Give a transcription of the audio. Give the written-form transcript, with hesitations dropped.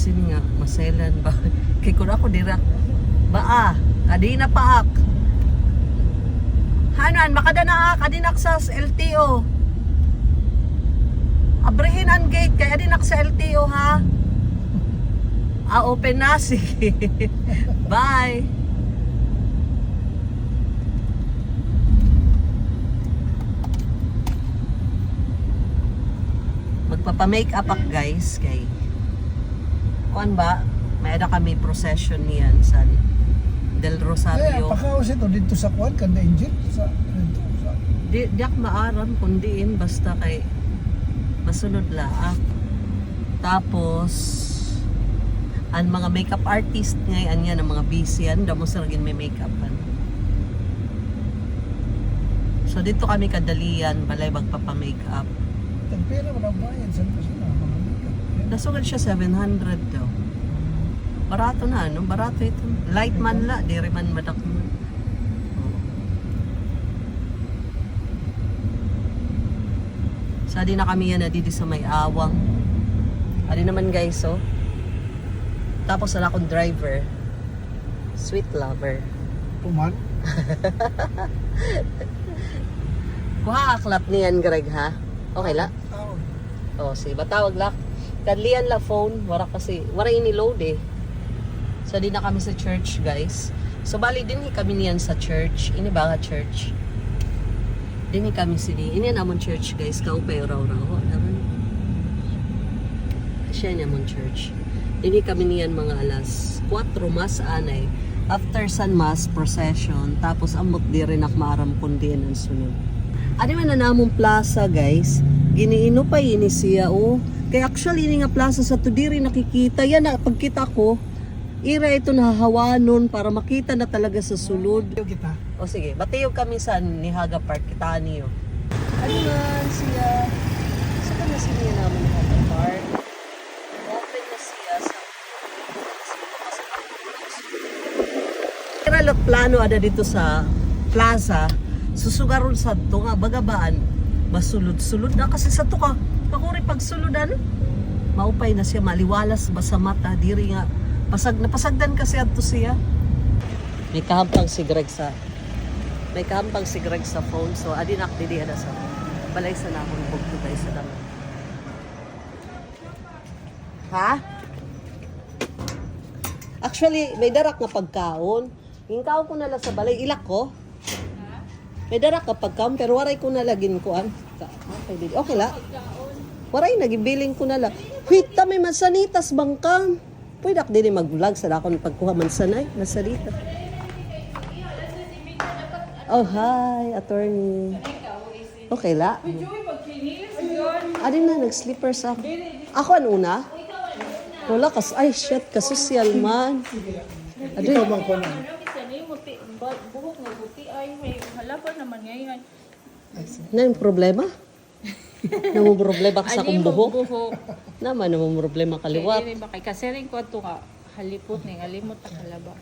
Sin nga, maselan ba? Kay kun ako dira. Baa, adi na paak. Hanan, makadana adinak sa LTO. Abrihin ang gate, kaya adinak sa LTO ha. Open na, sige. Bye. Magpapa-make up ako guys kay kuan ba? May ada kami procession niyan sa Del Rosario. Pakaos ito dito sa kuan kan the engine sa dito sa. Di ak maaram kundiin basta kay masunod laak. Tapos ang mga makeup artist ngayon yan, ang mga busy yan, damo sa rin may makeupan. So dito kami kadalian, balay magpapa-makeup. Tagpera mo na bayad sa sila mga makeup. Nasugad siya 700 daw. Barato na, no? Barato ito. Light man la, di rin man madak man. So di na kami yan na dito sa may awang. Adi naman guys, oh. Tapos wala akong driver. Sweet lover. Puman. Kuha aklap niyan, Greg, ha? Okay la? Tawag. Oh, si batawag la. Kadlian la phone, wala kasi, wala ini-load eh. So di na kami sa church, guys. So bali din kami niyan sa church. Ini ba nga church? Din kami sini. Ini namon church, guys. Kaupay raw-raw. Naman. Siya namon church. Dini kami niyan mga alas 4 mas anay. After San Mas procession, tapos amot di rin akmaram kundi ang sunod. Ano man na namong plaza guys, giniino pa ini siya oh. Kaya actually ini nga plaza sa tudiri nakikita yan na pagkita ko, ira ito nahahawanon para makita na talaga sa sulod. Kita. O sige, batiyog kami sa Nihaga Park, kita niyo. Ano man siya? Saan na siya namin Nihaga Park? Open na siya sa Kaya plano ada dito sa plaza, susugaron sa to nga bagabaan, masulod-sulod na kasi sa to ka. Pakuri pagsuludan, maupay na siya, maliwalas ba sa mata, diri nga, napasagdan kasi ato siya. May kahampang si Greg sa phone, so adinak didi ada sa balay sa nakon bugto tayo sa dami. Ha? Actually, may darak nga pagkaon. Hingkaw ko nala sa balay, ilak ko. May darak ka pagkaon, pero waray ko nalagin ko an. Okay la. Waray, nagibiling ko nala. Wait, may mansanitas bangkang. Pwede ako din mag-vlog sa akong pagkuha mansanay, mansanitas. Oh, hi, attorney. Okay la. Adin na, nag-slippers ako. Ako ang una? Wala kas, ay shit, kasosyal man. Ikaw bang kuan? Buhok nga buti ay may halapan naman ngayon. Na yung problema? Namang problema ka sa akong buhok? Buhok. Naman, namang problema kaliwat. Kaya ba kay kasi rin ko ito ka halipot ni alimot ta kalaba.